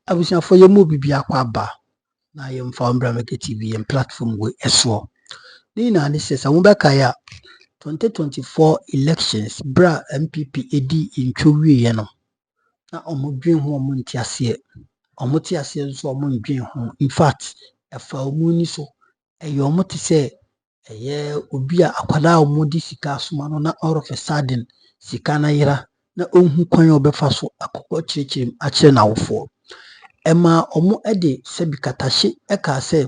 abusia for your movie be aquaba. Na yem for Mbrameke TV and platform we eswo. Nina this says Kaya 2024 elections bra NPP edi intwi ye no. Na omudwen ho omuntiase. Omutiase nso omundwen ho. In fact, efa omuni so eyo te say eye obi a akwada omudi sika soma no na all of a sudden sika na yira na onhu kwan obefa so akokọ chichim akire na wofo. Ema omo ede sebi katashe eka se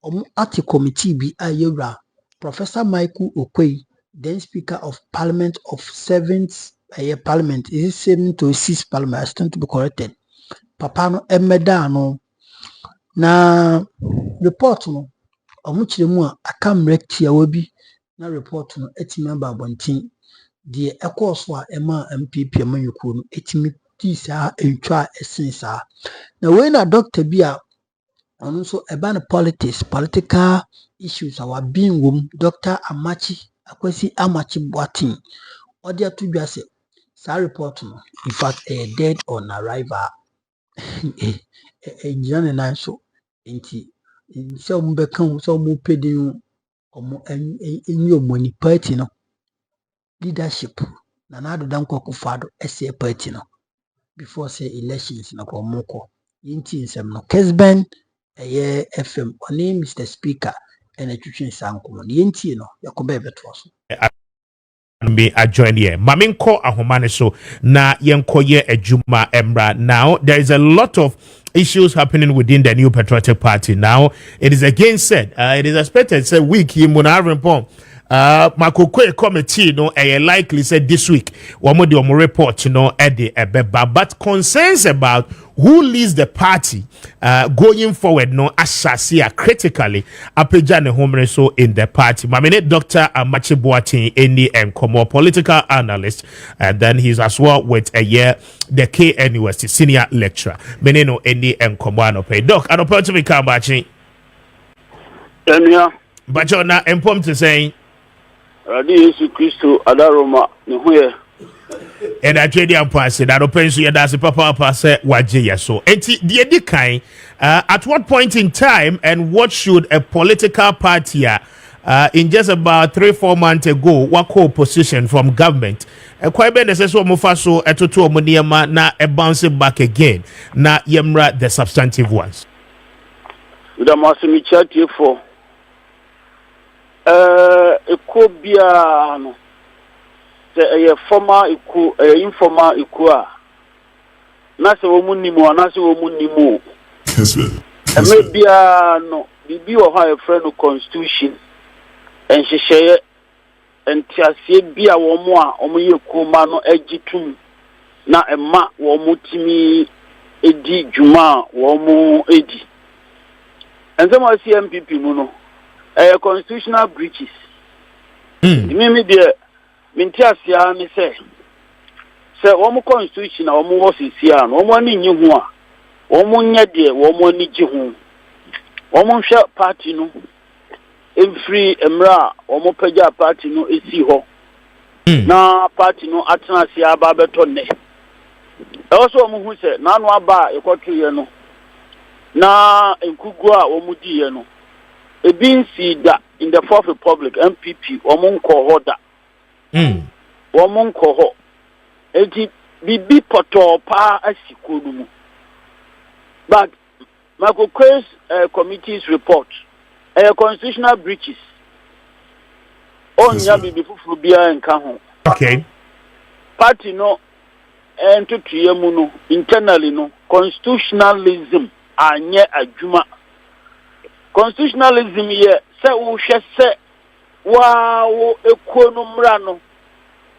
omo ati committee bi ayewra Professor Michael Oquaye, then Speaker of Parliament of 7th Parliament, is it 7 to 6 Parliament? I stand to be corrected. Papa no emeda no na report no omo chiremu a akam rectia wabi na report no eti member abontin de ekọso a ema MPP amanyuko no etimi tisa entwa esensa na we na doctor bi a ono so eba na political issues our being wom Dr. Akwasi Amachi Boatin odi atudwa se sa report no in fact dead on arrival jane na so enti so mo be kan so mo pedin omo enyi omoni party no leadership na na do dan kokofado ese party no before say elections na ko moko yinti nsem no Kesben FM oni Mr. Speaker and a twitching sankomo yinti no yakoba beto so me join here maminko ahomane so na yenkoye ejuma emra. Now there is a lot of issues happening within the New Patriotic Party. Now it is again said it is expected say week in Munarempon Makokwe committee no likely said this week one more report at the ebeba, but concerns about who leads the party going forward no ashasia critically apejane homre so in the party. Mamine Dr. Amachi Boatin any and political analyst, and then he's as well with the KNUST senior lecturer meneno any and komo pay doc anope to be kambachi but you're not informed to saying Radi Yesu Kristo adaroma ne hoye and I trade your pass that opens you that's papa say waje so enti the edikan at what point in time and what should a political party in just about 3-4 months ago what co-opposition from government quite ben say so mofaso etoto omoniema na e bounce back again na yemra the substantive ones with a massimi chat for Ekobiano a former informal equa Nasa Womunimo, Nasa Womunimo. Maybe no, be or high friend of constitution and she share and Tiasia be a womoa, Omoyoko mano egitum na a ma womutimi edi Juma, womo edi. And some of CMPP muno. Constitutional breaches. Mimi de mintiasia me say omo constitution omo wasisia no omo ani nyi ho a omo nya de omo ani gi ho omo hwe party no every emra omo pagya party no esi ho na party no atena sia aba beto ne also omo hu say na no aba ekotwe no na enkugu a omo di ye no Ebinsi da in the Fourth Republic NPP omunko hoda omunko ho eti bibi poto pa asikodu mu but Makokwe's committee's report constitutional breaches onya bibi fufu bia nka ho okay party no entutuye mu no internally no constitutionalism anye adwuma constitutionalism ye se wo hwe se wa wo ekono mra no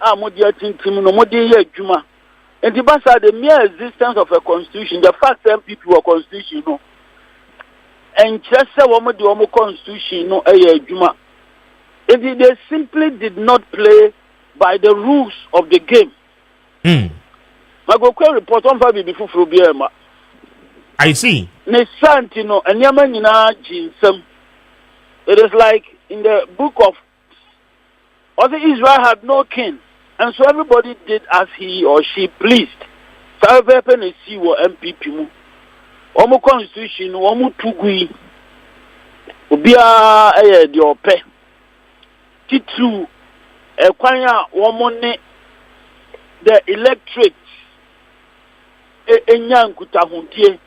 amodi atintim no modi ye adwuma and the basa the mere existence of a constitution the fact that people were constitution no and just say wo modi wo constitution no eye adwuma and they simply did not play by the rules of the game Magokwe report on fa bibi fufuru bia ma I see. It is like in the book of also Israel had no king, and so everybody did as he or she pleased. So MPP Omo constitution omo tugui obia de ope titu kwanya omo ne the electorate enyankutahuntie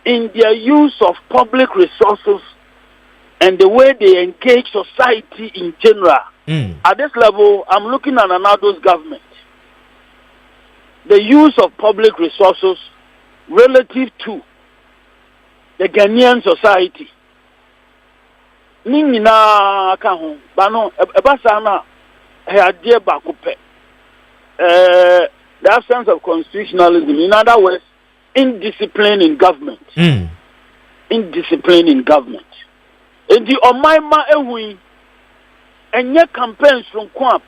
in their use of public resources and the way they engage society in general. At this level, I'm looking at Anado's government. The use of public resources relative to the Ghanaian society. Ningina kaho bano ebasana headie bakupe. The absence of constitutionalism, in other words, indiscipline in government. Indiscipline in government. And the Omaima Ewi and your campaigns from Kwap,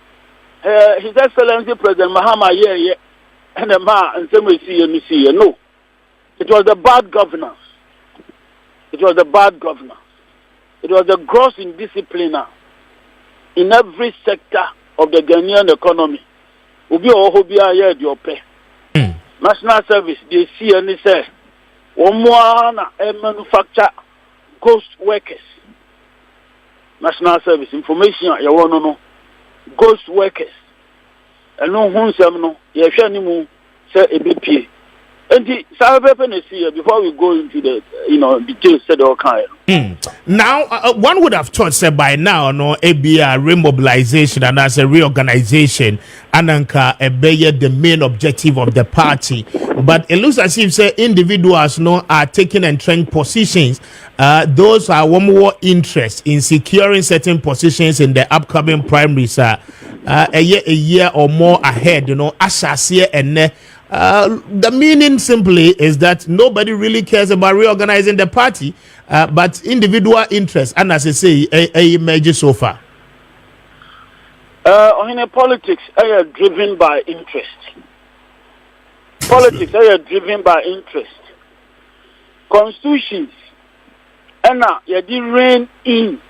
His Excellency President Mahama, and the ma and some see. No, it was the bad governance. It was the bad governance. It was the gross indiscipline in every sector of the Ghanaian economy. Ubi ohobia ye di ope. National service they see and they say omwana manufacture ghost workers. National service information ya wono no ghost workers. Eno hunsem no ye hwe ni mu say ebepie. Enti sabepe na see before we go into the details said all kind. Now one would have thought say by now no a remobilization and as a reorganization ananka ebeye the main objective of the party, but it looks as if say individuals no are taking entrenched positions. Those are one more interest in securing certain positions in the upcoming primaries a year or more ahead, ashasie and the meaning simply is that nobody really cares about reorganizing the party, but individual interests, and as I say, a emerge so far. In politics, are driven by interest. Politics are driven by interest. Constitutions, and you reign in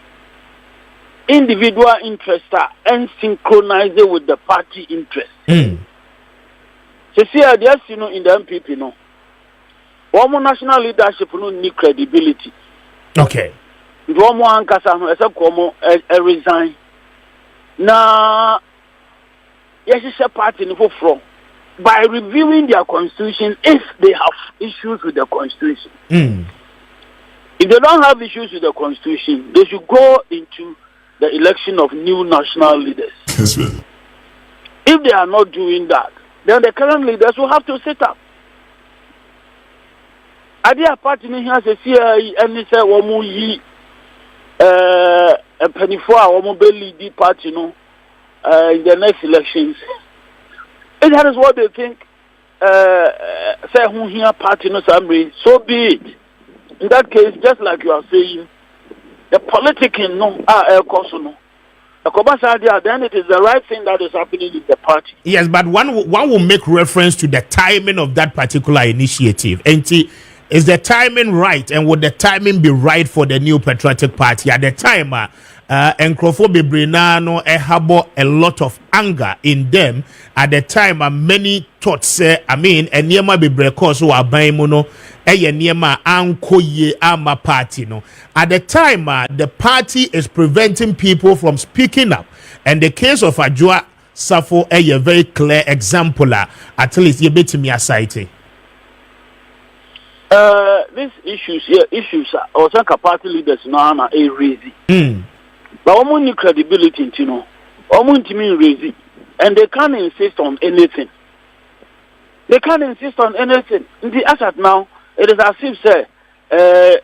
individual interests and synchronize it with the party interest. See, yes, in the NPP, no. One national leadership no need credibility. Okay. One more ankasa no except como resign. Na yes, it's a party no from by reviewing their constitution if they have issues with the constitution. If they don't have issues with the constitution, they should go into the election of new national leaders. Yes, ma'am. If they are not doing that, then the current leaders will have to sit up. Idea party has a CI and they say womu yi a penny for womu lead party in the next elections. And that is what they think. Say who here party no summary, so be it. In that case, just like you are saying, the politicking no no. Then it is the right thing that is happening in the party. Yes, but one will make reference to the timing of that particular initiative. And is the timing right? And would the timing be right for the New Patriotic Party at the time? And Crawford Brinano have a lot of anger in them at the time. Many thought say, and Niema Bibrekos who are buying mono, Niema Ankoye Ama party. No, at the time, the party is preventing people from speaking up. And the case of Ajua Safo a very clear example. At least you bet me aside. These issues are also party leaders now are raising. But almost need credibility, almost mean raising, and they can't insist on anything. They can't insist on anything. In the asset now, it is as if say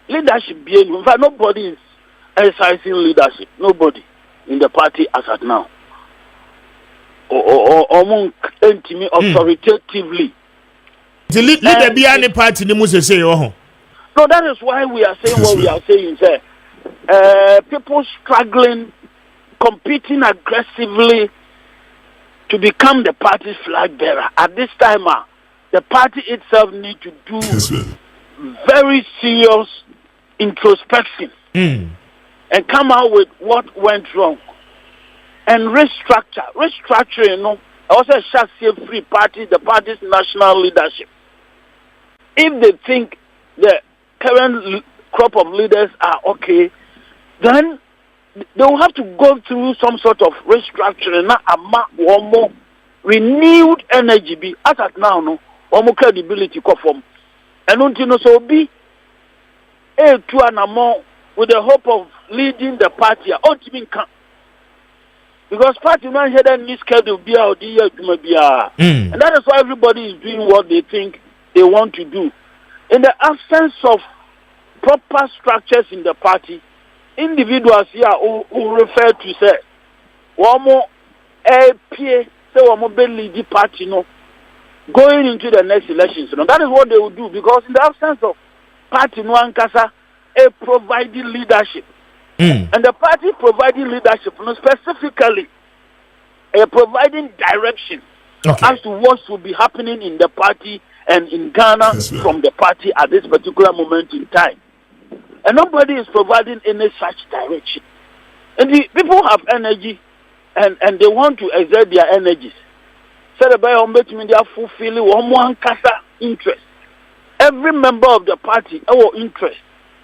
leadership being. In fact, nobody is exercising leadership. Nobody in the party as at now. Or authoritatively. The leader be any party ni must say oh. No, that is why we are saying what we are saying, sir. People struggling, competing aggressively to become the party's flag bearer. At this time, the party itself needs to do very serious introspection and come out with what went wrong and restructure. Restructuring, also a chassis free party, the party's national leadership. If they think the current crop of leaders are okay, then they will have to go through some sort of restructuring, one more renewed energy. Be as at now, no, one more credibility come from, and until so be a two and more with the hope of leading the party. Because party man had any schedule be out the year to be and that is why everybody is doing what they think they want to do. In the absence of proper structures in the party, individuals here who refer to say one more APA, say one more lead the party, no, going into the next elections. No, that is what they will do, because in the absence of party no ankasa a providing leadership. And the party providing leadership, no, specifically providing direction as to what should be happening in the party and in Ghana from the party at this particular moment in time. And nobody is providing any such direction. And the people have energy and they want to exert their energies. So the buyer they are fulfilling one kasa interest. Every member of the party our interest,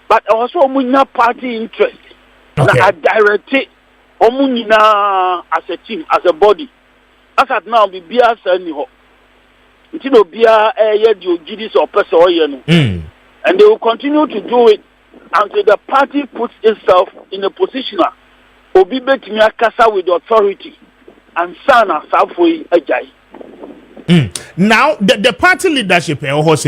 but also party interest. Okay. I direct it as a team, as a body. As at now, be beer anyhow. Until beer or person, and they will continue to do it until the party puts itself in a position to be betting kasa with the authority and sana Southway Ajay. Now the party leadership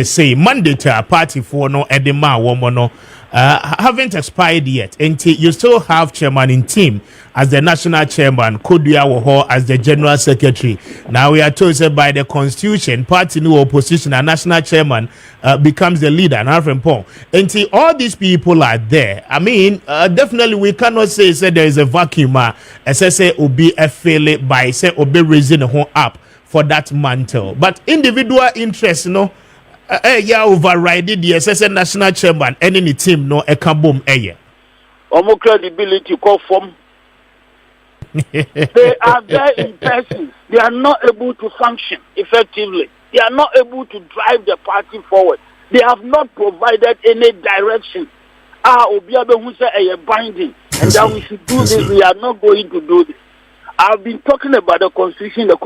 say mandate party for no edema woman haven't expired yet, and you still have chairman in team as the national chairman, Kodua Woho as the general secretary. Now we are told that by the constitution, party new opposition and national chairman becomes the leader. And all these people are there. I mean, definitely we cannot say there is a vacuum. Say obi a fail by say obi raising the whole up for that mantle, but individual interest, overriding the SSN national chairman and any team no ekabom Omo credibility call from. They are there in person. They are not able to function effectively. They are not able to drive the party forward. They have not provided any direction. Obiabe who say binding and that we should do this. We are not going to do this. I've been talking about the constitution. Omo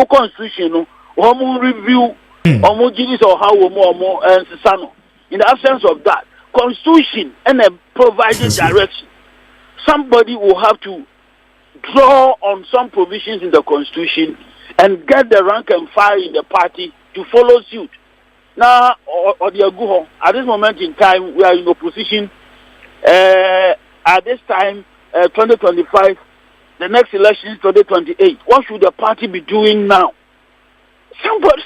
constitution, no, omo review, omo jinis or how omo and sano. In the absence of that, constitution and a providing direction, somebody will have to draw on some provisions in the constitution and get the rank and file in the party to follow suit. Now, or the Aguho, at this moment in time, we are in opposition. At this time, 2025, the next election is 2028. What should the party be doing now?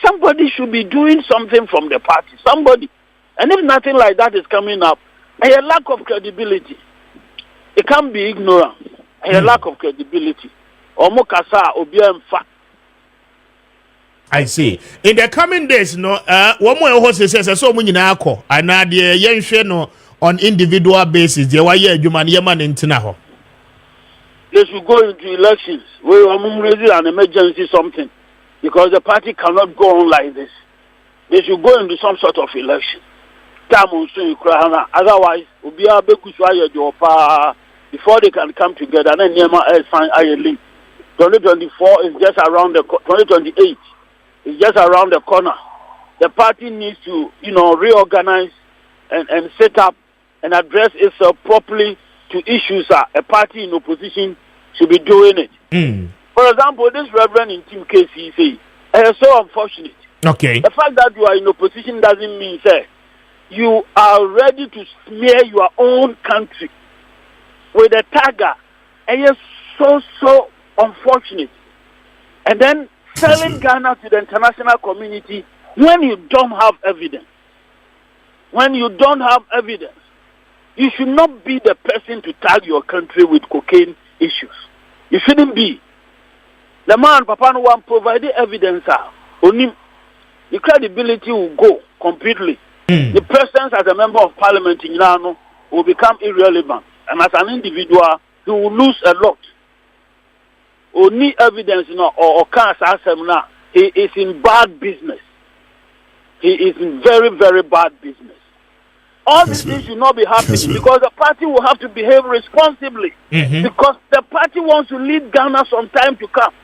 Somebody should be doing something from the party. Somebody. And if nothing like that is coming up, a lack of credibility. It can't be ignorance. A lack of credibility. Omokasa obiemfa. I see. In the coming days, no, one more horse says so many nako, and now the young no on individual basis. The way you man yaman in Tinaho. They should go into elections where we raise an emergency something, because the party cannot go on like this. They should go into some sort of election. Otherwise, before they can come together, then sign a link. 2024 is just around the 2028 is just around the corner. The party needs to, reorganize and set up and address itself properly to issues. A party in opposition should be doing it. For example, this Reverend in Team KCC is so unfortunate. Okay. The fact that you are in opposition doesn't mean, sir, you are ready to smear your own country with a tagger. And it's so unfortunate. And then selling Ghana to the international community when you don't have evidence. When you don't have evidence, you should not be the person to tag your country with cocaine issues. You shouldn't be. The man, Papa no one provided evidence. Only the credibility will go completely. The presence as a member of parliament in Ghana will become irrelevant. And as an individual, he will lose a lot. Only evidence, or can't ask him now. He is in bad business. he is in very, very bad business. All these things should not be happening because the party will have to behave responsibly because the party wants to lead Ghana some time to come.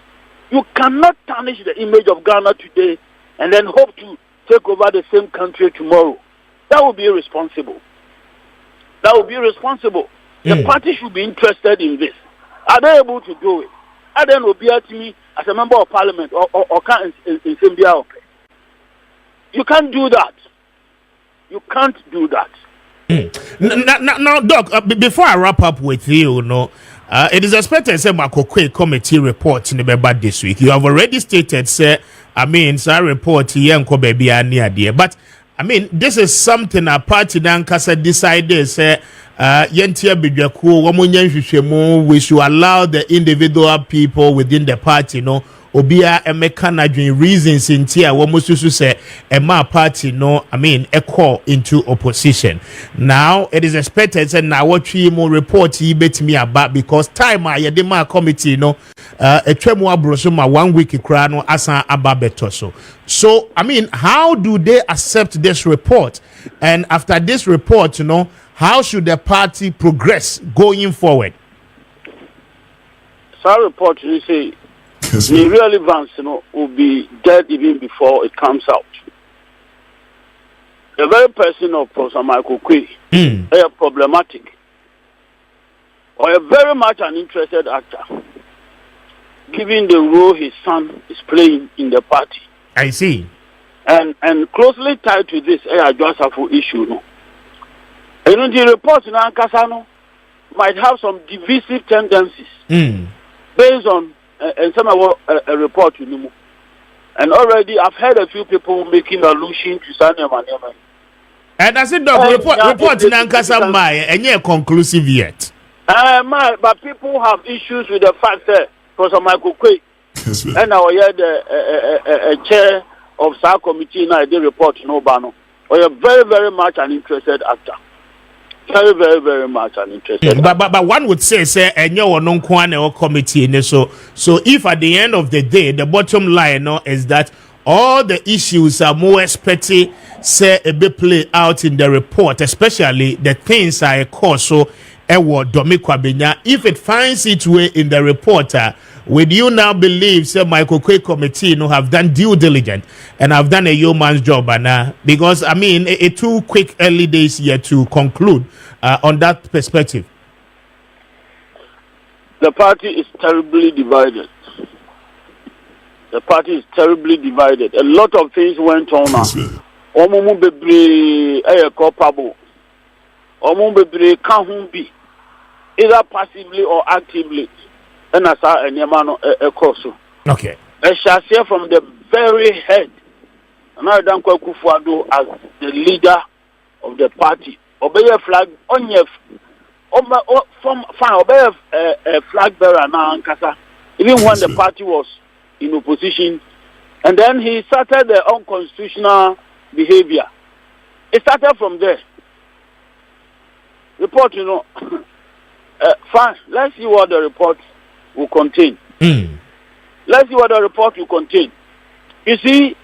You cannot tarnish the image of Ghana today and then hope to take over the same country tomorrow. That would be irresponsible. That would be irresponsible. The party should be interested in this. Are they able to do it? Are they will be at me as a member of parliament or can't in Zambia? You can't do that. You can't do that. Now, Doc, before I wrap up with you, it is expected say Oquaye committee report in the this week. You have already stated, say, report here baby near but this is something a party dan kasa decided say yentia bidwaku womunye nhwehwemu we should allow the individual people within the party obia emeka nadwen reasons intia womususu say ema party call into opposition. Now it is expected say na watwi mo report betimi aba because time a yede ma committee etwemu abroso ma 1 week kra no asan aba beto so how do they accept this report, and after this report how should the party progress going forward? So report you say the relevance will be dead even before it comes out. The very person of Professor Michael Oquaye is problematic or a very much an interested actor given the role his son is playing in the party. I see. And closely tied to this Ajwasafu issue. And the report in Ankasano might have some divisive tendencies based on some of a report to Nimu. And already I've heard a few people making allusion to Sanya Manyama. And I said, Doc, report in Ankasa and yet conclusive yet. But people have issues with the fact that Professor Michael Oquaye and I heard a chair of SAR committee now they report no bano. Or a very, very much an interested actor. Very, very, very much an interested but one would say and you non or committee so if at the end of the day the bottom line is that all the issues are more expected say a bit play out in the report, especially the things I call so if it finds its way in the report, would you now believe say Michael Oquaye committee have done due diligence and have done a yeoman's job because it too quick early days here to conclude on that perspective? The party is terribly divided. The party is terribly divided. A lot of things went on. Omumu bebre culpable. Omumu bebre can't be either passively or actively. And as a course. Okay. I shall say from the very head, and I don't call Kufuado as the leader of the party. Obey a flag on your from obey a flag bearer now, Kasa. Even when the party was in opposition, and then he started the unconstitutional behavior. It started from there. Report, fine. Let's see what the report will contain. Let's see what the report will contain. You see,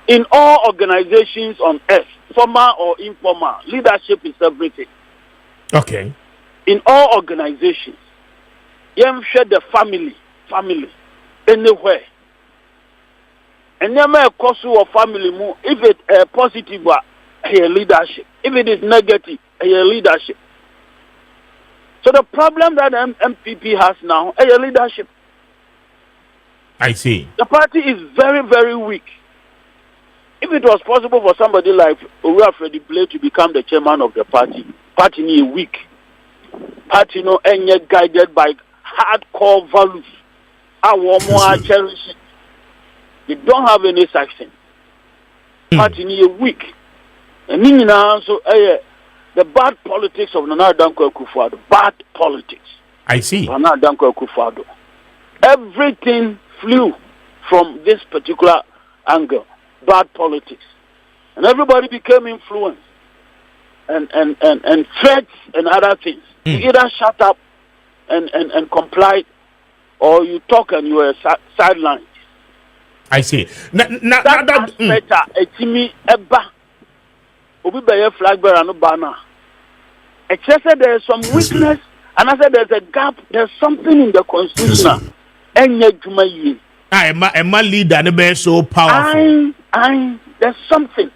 in all organizations on earth, formal or informal, leadership is everything. Okay. In all organizations, you share the family, anywhere. And you may cause your family move. If it's positive, a leadership. If it is negative, a leadership. So the problem that NPP has now is a leadership. I see. The party is very, very weak. If it was possible for somebody like Owura Freddie Blade to become the chairman of the party is weak. Party guided by hardcore values. Our cherish it. They don't have any such thing. Party is weak. And also the bad politics of Nana Dankwa Akufo-Addo. Bad politics. I see. Nana Dankwa Akufo-Addo. Everything flew from this particular angle. Bad politics. And everybody became influenced. And threats and other things. You either shut up and comply, or you talk and you are sidelined. I see. That aspect a Timmy Eba Obi Bayer flag bearer no banner. It says that there is some weakness, and I said there's a gap, there's something in the constitution. Emma leader ne be so powerful. There's something.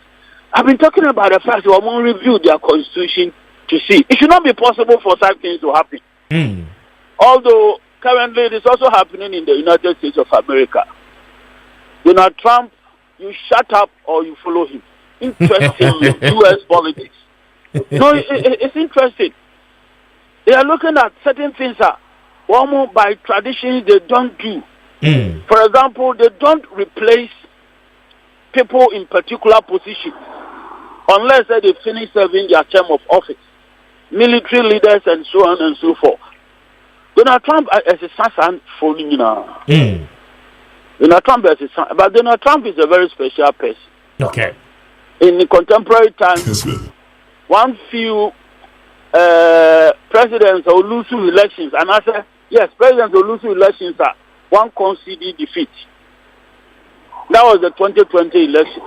I've been talking about the fact that we won't review their constitution to see. It should not be possible for such things to happen. Although currently it is also happening in the United States of America. Donald Trump, you shut up or you follow him. Interesting U.S. politics. No, it's interesting. They are looking at certain things that almost by tradition they don't do. For example, they don't replace people in particular positions unless they finish serving their term of office. Military leaders and so on and so forth. Donald Trump is a son following now. Donald Trump is a son, but Donald Trump is a very special person. Okay. In the contemporary times, one few presidents will lose elections, and I say yes, presidents will lose elections are one conceded defeat. That was the 2020 elections.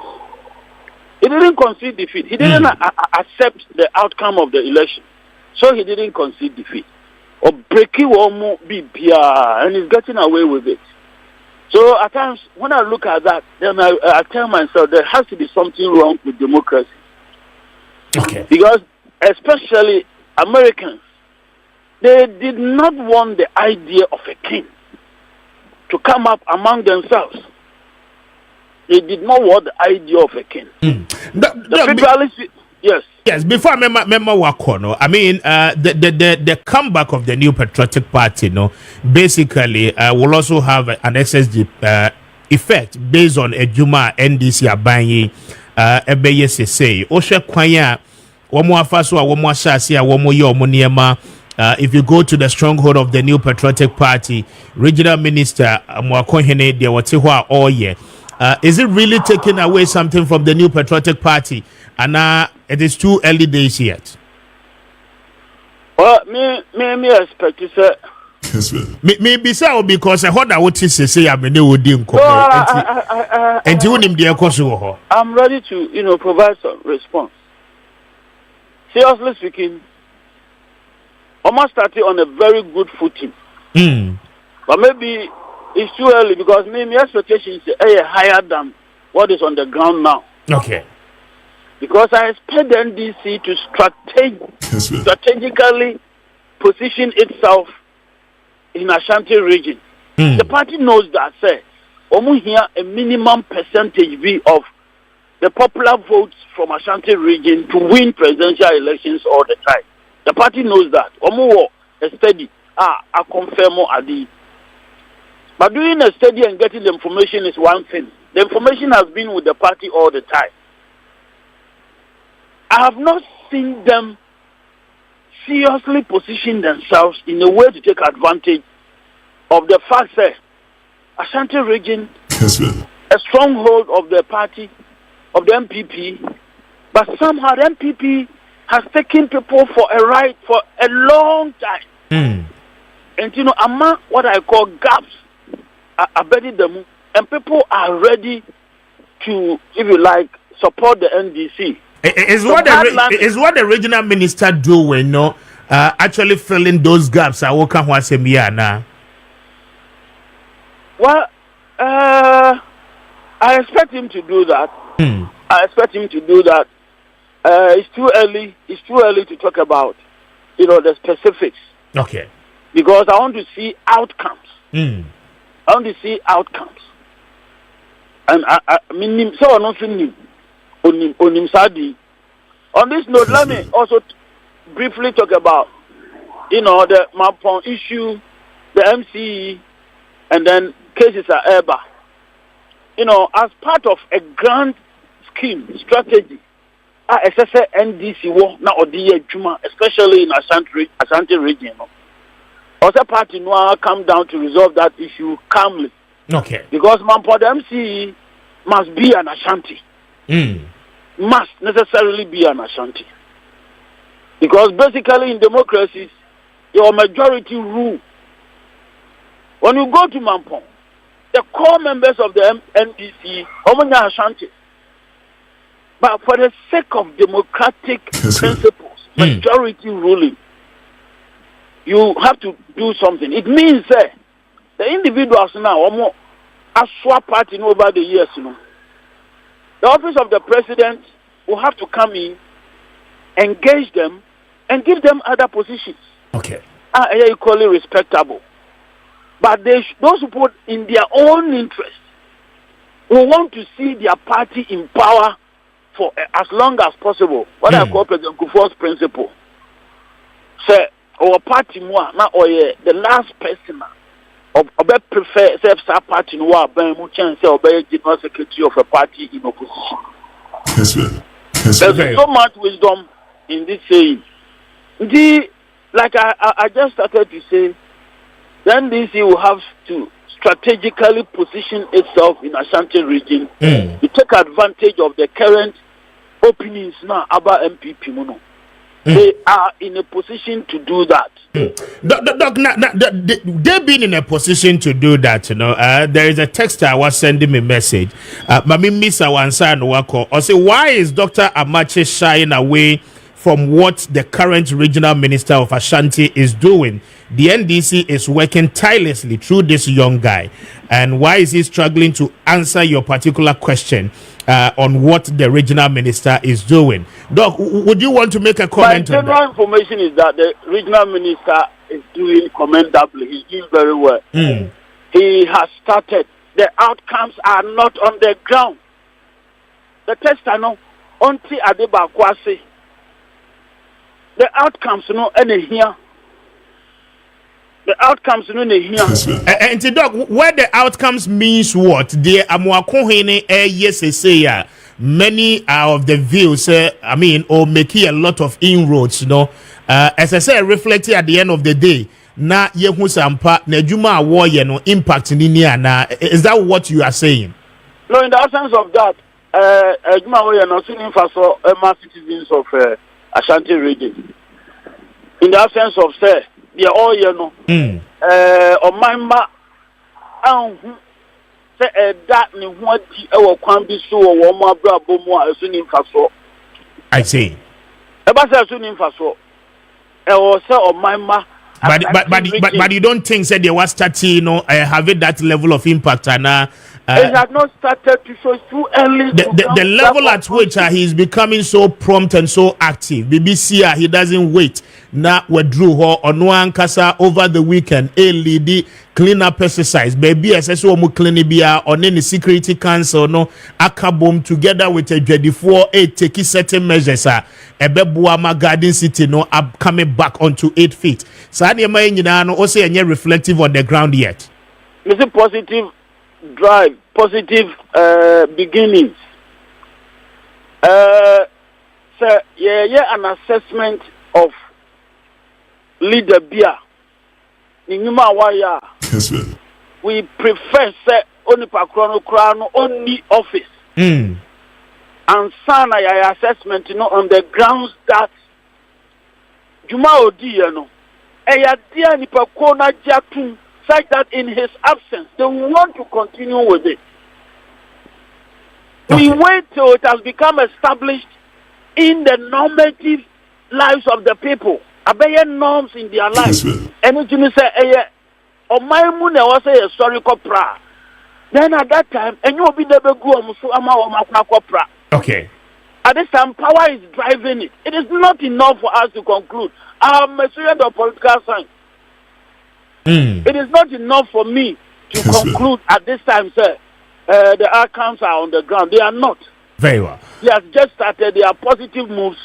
He didn't concede defeat. He didn't accept the outcome of the election, so he didn't concede defeat. Or breaking one BPR, and he's getting away with it. So at times, when I look at that, then I tell myself there has to be something wrong with democracy. Okay. Because especially Americans, they did not want the idea of a king to come up among themselves. They did not want the idea of a king. Yes, before I remember Wakono, I mean, the comeback of the New Patriotic Party, basically will also have an SSG effect based on Ejuma NDC Abanyi Ebeye Sese. Oshe Kwanya, Womo Afaso, Womo Ashasi, Womo Yo Moniema. If you go to the stronghold of the New Patriotic Party, Regional Minister Mwakohene de Watihwa Oye, is it really taking away something from the New Patriotic Party? And it is too early days yet. Well, me expect to say. Maybe so because I heard that what is say I mean would and you wouldn't be a cause. I'm ready to provide some response. Seriously speaking, almost started on a very good footing. But maybe it's too early because my expectations are higher than what is on the ground now. Okay. Because I expect the NDC to strategically position itself in Ashanti region. The party knows that, say, here a minimum percentage be of the popular votes from Ashanti region to win presidential elections all the time. The party knows that. A study, I confirm Adi. But doing a study and getting the information is one thing. The information has been with the party all the time. I have not seen them seriously position themselves in a way to take advantage of the fact that Ashanti region, a stronghold of the party, of the NPP, but somehow the NPP has taken people for a ride for a long time. And among what I call gaps, I buried them, and people are ready to, if you like, support the NDC. Is what the regional minister do when actually filling those gaps? I will come once a year now. Well, I expect him to do that. I expect him to do that. It's too early. It's too early to talk about, the specifics. Okay. Because I want to see outcomes. I want to see outcomes. And I mean, so nothing. On this note, let me also briefly talk about, the Mampong issue, the MCE, and then cases at Eba. As part of a grand scheme, strategy, SSA NDC war now Odiye Juma, especially in Ashanti region. Also, party no come down to resolve that issue calmly. Okay. Because Mampong the MCE must be an Ashanti. Must necessarily be an Ashanti. Because basically in democracies, your majority rule. When you go to Mampong, the core members of the NDC, Omonya Ashanti. But for the sake of democratic principles, majority ruling, you have to do something. It means the individuals now, Aswa party over the years, the office of the president will have to come in, engage them, and give them other positions. Okay. Equally respectable. But those who put in their own interest will want to see their party in power for as long as possible. What I call President Kufuor's principle. Say, our party more now or the last person of prefer self party no wa ban mu chance or general secretary of a party in opposition. There's so much wisdom in this saying. Like I just started to say, the NDC will have to strategically position itself in Ashanti region to take advantage of the current openings now about NPP. They are in a position to do that. They've been in a position to do that, there is a texter was sending me a message. Mami Misa Wansan Wako. I say, why is Dr. Amache shying away from what the current regional minister of Ashanti is doing? The NDC is working tirelessly through this young guy. And why is he struggling to answer your particular question on what the regional minister is doing? Doc, would you want to make a comment on that? My general information is that the regional minister is doing commendably. He's doing very well. He has started. The outcomes are not on the ground. The test I know, Onti Adeba Kwasi. The outcomes any here. The outcomes here. And Doc, where the outcomes means what? The Amwakohene yes say many of the views or making a lot of inroads, as I said, reflecting at the end of the day. Na yehu sampa na juma war impact ni na. Is that what you are saying? No, in the absence of that, juma war no seen for mass citizens of Ashanti region. In the absence of say they all on my ma say that ni ho di e wo kwan bi so wo mo abrabo mu a so ni mfaso. I see. E ba say so ni mfaso. E wo say on my ma. But you don't think that they was starting, having that level of impact and it has not started to show too early. The level at which he is becoming so prompt and so active. BBC he doesn't wait. Now withdrew her on one kasa over the weekend. A lady clean up exercise. Baby SSO mu clean bia on any security council no akabom together with a J4 taking certain measures. Ebebuama Garden City no up coming back onto 8 feet. So any no also any reflective on the ground yet. It's a positive drive, positive beginnings. So an assessment of leader Bia. Yes, sir. We prefer say only pakrono only office. And sana ya assessment on the grounds that Juma Odi eya dia ni pakona jatun such that in his absence they want to continue with it. We wait till it has become established in the normative lives of the people. Abeye norms in their lives. And it you say or my moon was a historical pra. Then at that time, and you will be never go pra. Okay. At this time, power is driving it. It is not enough for us to conclude. I'm a student of political science. It is not enough for me to conclude at this time, sir. The outcomes are on the ground. They are not. Very well. They have just started. They are positive moves,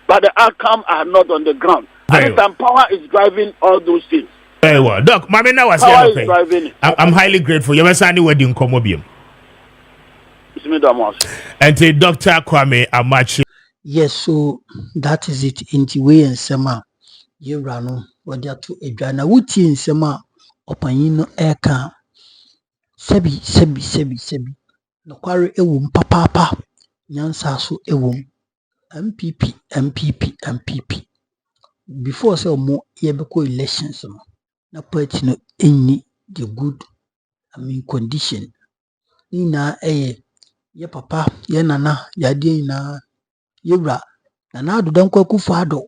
but the outcomes are not on the ground. At this time, power is driving all those things. Very well. Doc, Mamina was here. I'm highly grateful. You were signing wedding comobium. And Dr. Kwame Amachi. Yes, so that is it. Inti way and sema you rano wadia to edwana wuti in sema opanyino eka sebi no kware ewum papa nyansa so ewum MPP before say mo yebeko elections no na party no any the good condition. Nina ye papa, ye nana, yadi na yebra. Nana do dan kwaku fado.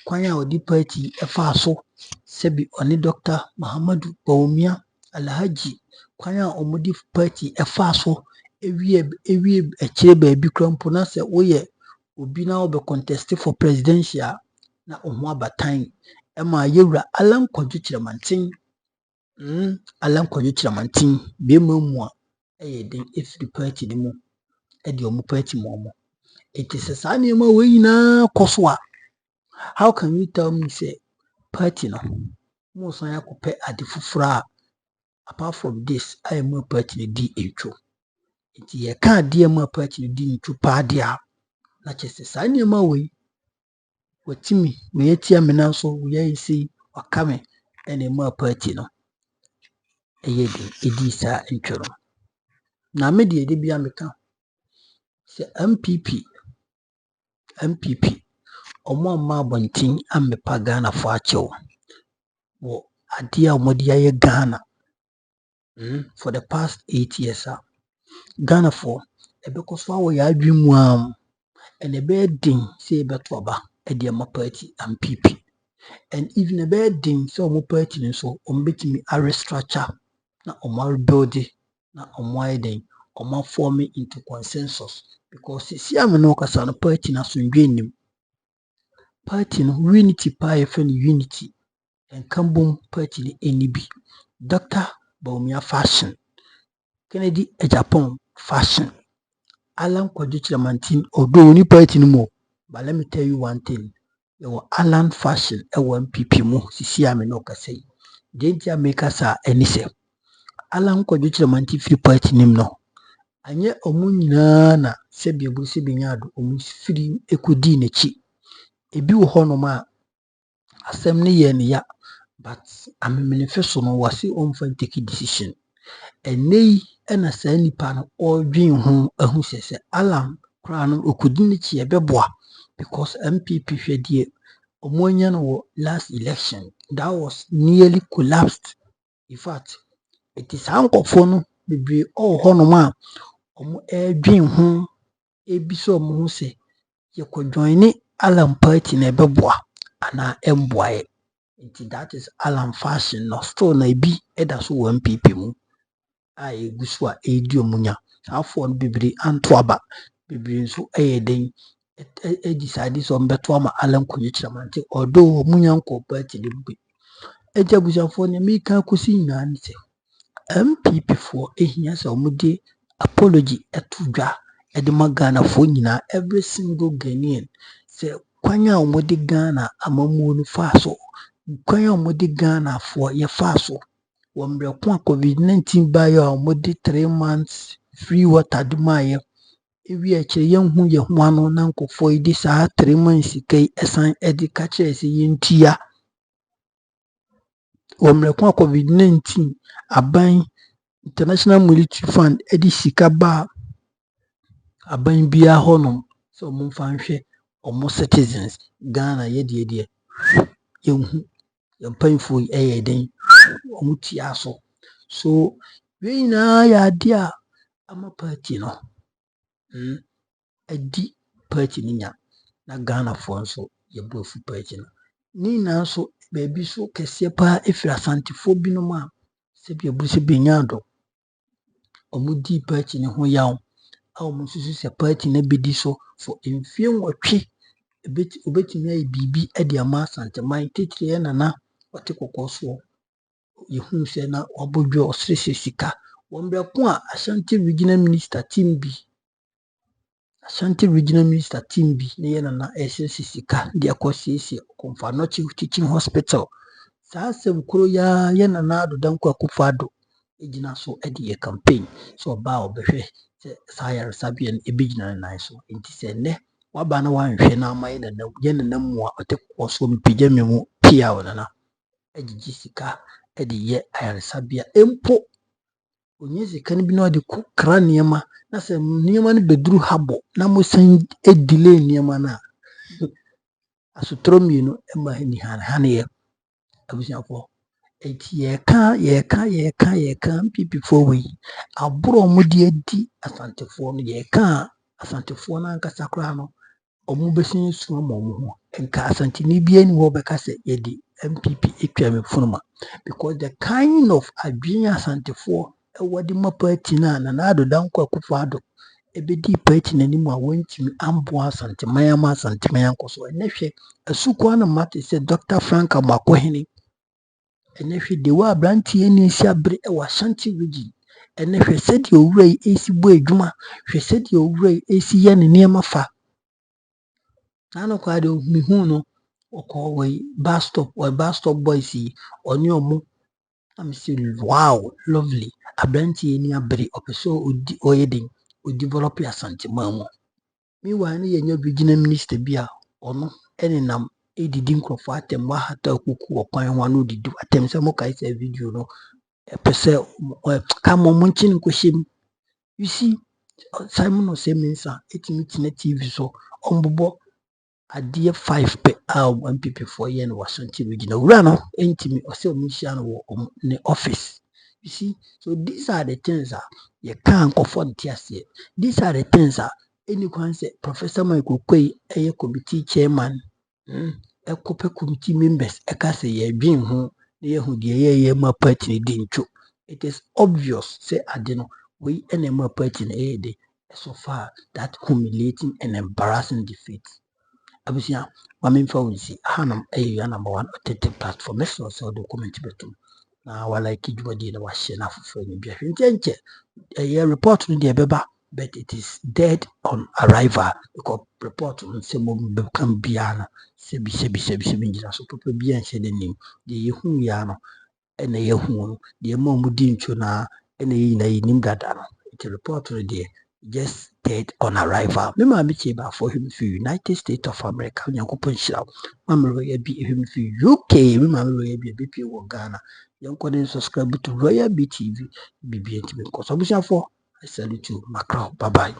Kwanya odi party so sebi oni Dr. Muhammadu Bawumia Alhaji kwanya omudi party so ewie echire baabi krampo na se woye obi na obe contest for presidential na oho abatan ema yewura Alan Kwadwo Kyerematen Alan Kwadwo Kyerematen be mamu a den efiri party ni mu de omu party mu omo etise sa na ema we nyina koso a. How can you tell me say party no most ya kope ade fufura apart from this I am a party di intro. Iti ye ka ade am party di intro pa ade a na chese sa nneema we watimi we etia me na so we isi wakame ene ma party no eye di edi sa intro no. Na me de ede bia meka se MPP omo ma abontin amepa Ghana fo achew wo ade a omodi aye Ghana for the past 8 years Ghana for ebekoso awo ya adwemu am and ebe din say beto aba e de ma party MPP and even ebe din so omo party ni so ombetimi a restructure na omo rebuild na omo aiden omo form into consensus because see am no kasa no party na so ndwenim party no unity pa e fe unity and kambum party ni enibi Dr. Bawumia fashion Kennedy Japan fashion Alan Kwadwo Kyerematen although ni party no mo but let me tell you one thing your Alan fashion MPP mu sisi ame no kasai denti ameka sa enise Alan Kwadwo Kyerematen free party nim no anye omu nyina na sebi ebu sebi nyado omu free ekodi nechi ebi wo hono ma asem ne ye ne ya but amemelefe no wasi omfa take decision enei ena sa nipa no odwen ho ahu sese Alan kra no okudi ne chi ebeboa because MPP hwedie omonya no last election that was nearly collapsed. In fact it is ankofo no bebre hono ma omo edwen ho ebiso omo ho se ye ko join Alan party na ebeboa ana emboae. That is Alan fashion no still na bi eda so MPP mu a egusu a edi omunya afọ no bebre anto aba bebre nso den decide so mbeto ama Alan Kwadwo Kyerematen although omunya nko party de bu eja busafo ne mi ka kosi nyina ni se MPP for ehia se omudi apology etudwa ede magana fo nyina every single Ghanaian se kwanya omudi Ghana amamu no faso kwanya omudi Ghana fo ye faso wombre kwa COVID-19 bayo omudi 3 months free water dumaye ewi akire yenhu ye ho ano na nkofo idi saa 3 months kai esan edi ka kire se yentia wombre kwa COVID-19 aban International Monetary Fund edi sika ba aban bia honom so mumfa nhwe omo citizens Ghana ye yenhu yempanfo den omuti aso so we na ya dia ama party no edi party ninya na Ghana for nso ye bofu party no ni na so baby so kese pa efira santifo binom a se bia bu se benyado omudi party ne ho yawo a omususu se party na bedi so for mfie nwotwe obetimi ayi bibi edi ama santeman titire na na ote kokoso yehu se na obodwo osrese sika wombre ko a Ashanti Regional Minister Timbi ne ye na esrese sika de akosisi konfa no teaching hospital sa semkuro ya ye na adodan kwa kufado ejina so edi ye campaign so ba obehwe se sayar sabien ebigina na so enti se ne waba na wanhwe na amaye na ye na mu a ote kokoso mpije memu pia wona ejiji sika edi ye ayaresabia empo onye sika ni bi na odi kra niema na se niema ni beduru habo na mo san edile niema na asutro mienu ema ni hane ye abusiafo yɛka MPP for we aburo mu de adi asantefoɔ no yɛka asantefoɔ no ankasa koraa no ɔmo bɛsen so ama ɔmo ho nka asanteni bia ni hɔ bɛka sɛ yɛde MPP atwa me funuma because the kind of adwene asantefoɔ ɛwɔ de ma party na Nana Dankwa Akufo-Addo ebedi party n'anim a wɔntumi amboa asanteman ama asanteman ankɔ so ɛnɛ hwɛ asukwa no mate sɛ Dr. Frank Amakɔhene ɛnɛ hwɛ de wa abranteɛ ni si abere ɛwɔ Ashanti region ɛnɛ hwɛ sɛdeɛ owura yi esi bɔ adwuma hwɛ sɛdeɛ owura yi esi yɛ ne nneɛma fa nano kwa de mihu no ɔkɔ wɔ bus stop boys yi ɔne ɔmo am say wow lovely abranteɛ ni abere ɔpɛ sɛ odi ɔyɛ den develop asanteman mu meanwhile ne yɛnya regional minister bi a ɔno ɛnenam edidi nkurɔfoɔ atɛm wahata kuku ɔkwan ho ano didi atɛm sɛ mo kae sɛ video no ɛpɛ sɛ kama mo nkyin nkɔhyɛm you see Simon Osemensa etimi tena TV so ɔmbobɔ adeɛ 5 pɛ a MPP for yɛ no Ashanti region wura no entimi ɔsɛ ɔmo hyia no wɔ ne office. You see, so these are the things that you can't afford to say. These are the things that any can say Professor Michael Oquaye, a committee chairman, a committee members, a case ye dream who they who the more pertinent didn't. It is obvious, say I don't know, we any more pertinent so far that humiliating and embarrassing defeat. Abusia, Mamin Fawzi, Hanam, a number one authentic platform, let's also document better. Na wala kijwadi na washe na fufu ni bia ntenche report no de beba but it is dead on arrival because report no se mo become bia na sebi ngira so papa bia nche de nim de yehu ya no ene yehu no de ma mu di ncho na ene yi na nim dada no it report no de just dead on arrival. Me ma me che ba for him for United States of America nyankopon hira mamro ya bi him for UK me ma me ya bi bi wo Ghana yankode subscribe to Royal BTV BBNTV because I salute you, Macron. Bye bye.